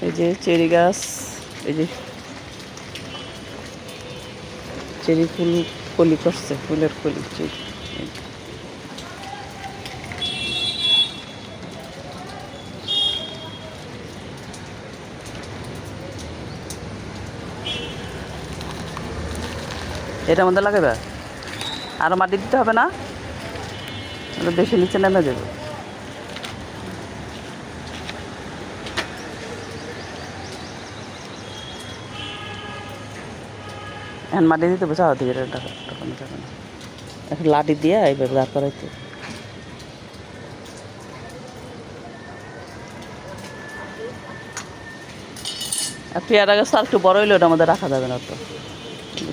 এই যে চেরি গাছ, এই যে চেরি ফুল কলি করছে, ফুলের কলি চেরি। এটার মধ্যে লাগাবে, আরও মাটি দিতে হবে না, বেশি নিচে নেমে যাবে। এখন মাটি দিতে বোঝা দিকে তখন যাবে না, এখন লাঠি দিয়ে এইভাবে দাঁড় করাইতে। আর পেয়ারা গাছ আর একটু বড় হইলে ওটা আমাদের রাখা যাবে না তো,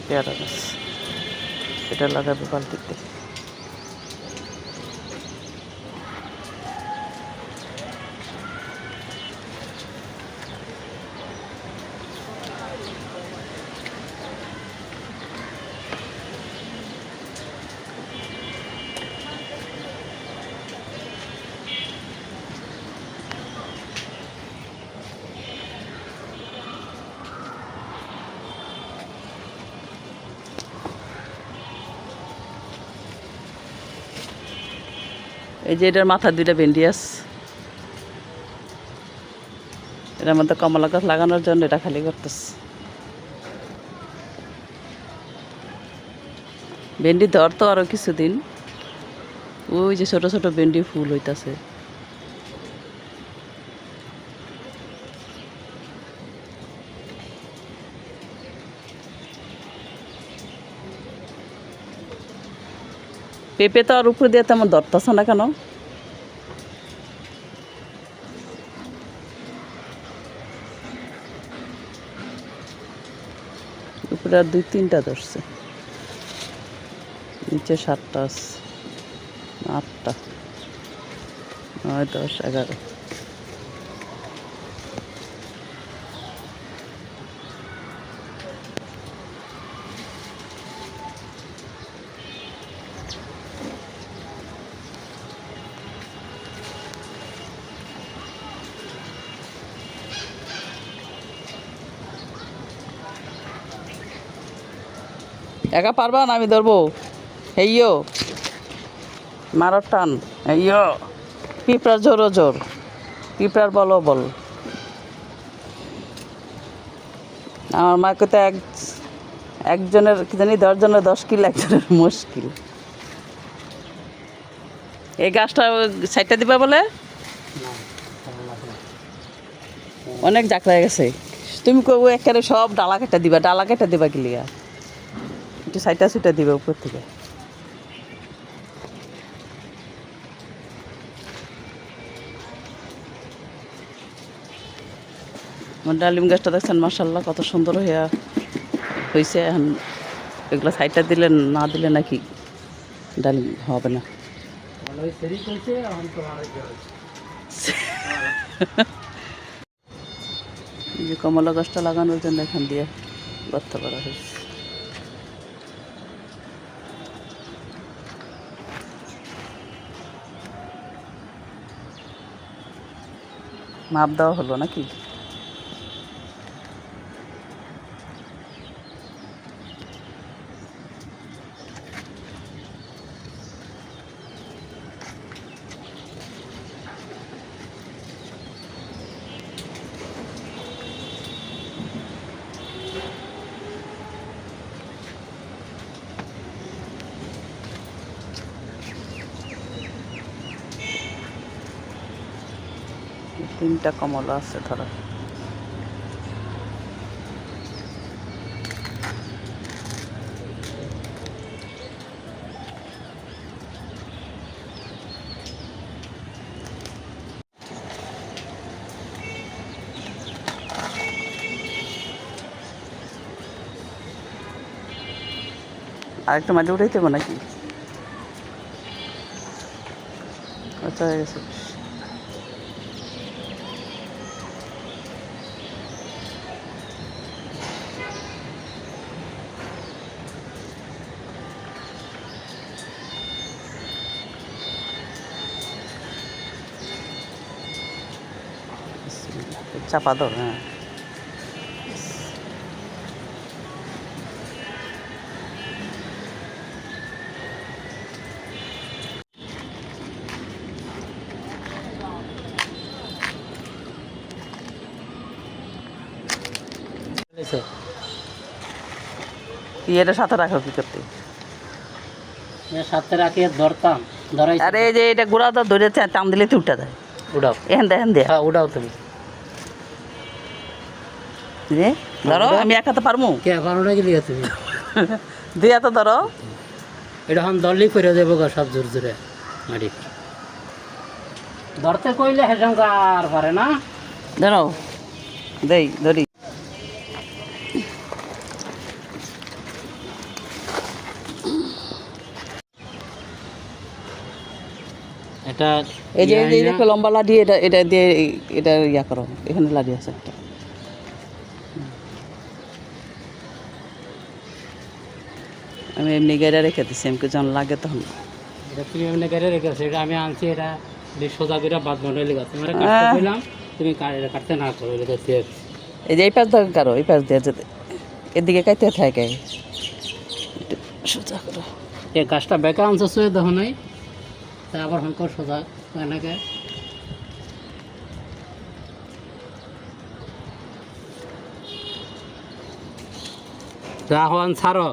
পেয়ারা গাছ এটা লাগাবে বালতিতে। এই যে এটার মাথার দুইটা ভেন্ডি আছে, এটার মধ্যে কমলা গাছ লাগানোর জন্য এটা খালি করতেছে। ভেন্ডি ধরতো আরও কিছুদিন, ওই যে ছোট ছোট ভেন্ডি ফুল হইতাছে। পেঁপে তো আর উপরে দিয়ে তেমন ধরতেছে না কেন? উপরে আর 2-3টা ধরছে, নিচে 7টা আছে, 8টা, 9, 10, 11। একা পারবা না, আমি ধরবো। হেইয়ো মারার টান, হেইয়ো পিঁপড়ার জোরো জোর, পিঁপড়ার বলো বল। আমার মা কত একজনের কি জানি 10 জনের 10 কিল, একজনের মুশকিল। এই গাছটা সাইডটা দিবা বলে অনেক জাকড়া গেছে। তুমি কবো একেবারে সব ডালা কেটে দিবা, ডালা কেটে দিবা কিলিয়া, একটু সাইডটা সুইটা দিবে উপর থেকে। আমার ডালিম গাছটা দেখছেন মাশাআল্লাহ কত সুন্দর হয়েছে। এখন এগুলো সাইডটা দিলে না দিলে নাকি ডালিম হবে না। এই যে কমলা গাছটা লাগানোর জন্য এখান দিয়ে গর্ত করা হয়েছে। মাপ দেওয়া হলো নাকি? তিনটা কমলা আছে ধরো। আরেকটা মাটি উঠাইতে হবে নাকি? আচ্ছা হয়ে গেছে। বিসমিল্লাহ। চাপা ধর, হ্যাঁ। তুই এটা সাথে রাখো কি করতে? সাথে রাখি ধরতাম, ধরাই। আরে এই যে এটা গোড়া তো ধরে টান দিলে তুই উঠা যায়। উড়াও, এখান দিয়ে হ্যাঁ উড়াও তুমি। রে ধরো, আমি এক হাতে পারমু। কে পারো নাকি দিয়ে তুমি? দুই হাতে ধরো। এটা এখন দলই করে দেবো গা সব জোর জোরে মাটি। ধরতে কইলে হেসম আর পারে না। ধরো, দেই ধরি। এটা এই যে দেখো লম্বা লাঠি, এটা এটা দিয়ে এটা ইয়া করো, এখানে লাঠি আছে একটা। আমি এমনি গাড়ি রেখে দিচ্ছি, আমাকে যখন লাগে তখন। এটা তুমি এমনি কেটে রেখেছো, এটা আমি আনছি, এটা সোজা করে বাদ বানাই লেগে তোমার কাটতে কইলাম, তুমি কাটতে না করো লেগেছে। এই যে এই পাশ দিয়ে কারো, এই পাশ দিয়ে যেতে এদিকে কাইতে থাকে, সোজা করো। এই গাছটা বেকা আনছো শুয়ে দেখো নাই, তা আবার হংকর সোজা এনেকে যা হন ছাড়ো।